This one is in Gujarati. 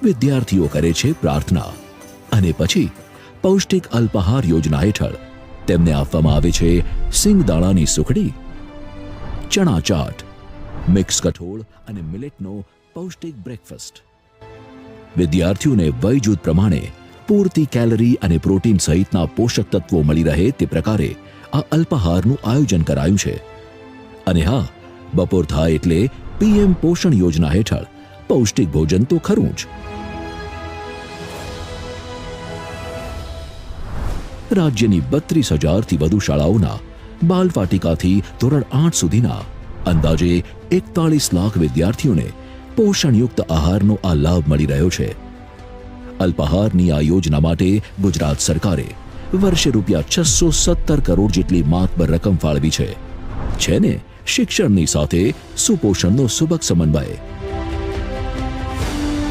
વિદ્યાર્થીઓ કરે છે પ્રાર્થના અને પછી પૌષ્ટિક અલ્પાહાર યોજના હેઠળ તેમને આપવામાં આવે છે સિંગદાણાની સુખડી, ચણા ચાટ, મિક્સ કઠોળ અને મિલેટનો પૌષ્ટિક બ્રેકફાસ્ટ. વિદ્યાર્થીઓને વય જૂથ પ્રમાણે પૂરતી કેલરી અને પ્રોટીન સહિતના પોષક તત્વો મળી રહે તે પ્રકારે આ અલ્પાહારનું આયોજન કરાયું છે. અને હા, બપોર થાય એટલે પીએમ પોષણ યોજના હેઠળ પૌષ્ટિક ભોજન તો ખરું જ. રાજ્યની 32,000થી વધુ શાળાઓના બાલવાટિકાથી ધોરણ 8 સુધીના અંદાજે 41 લાખ વિદ્યાર્થીઓને પોષણયુક્ત આહારનો આ લાભ મળી રહ્યો છે. અલ્પાહારની આ યોજના માટે ગુજરાત સરકારે વર્ષે ₹617 કરોડ જેટલી માતબર રકમ ફાળવી છે ને શિક્ષણની સાથે સુપોષણનો સુબક સમન્વય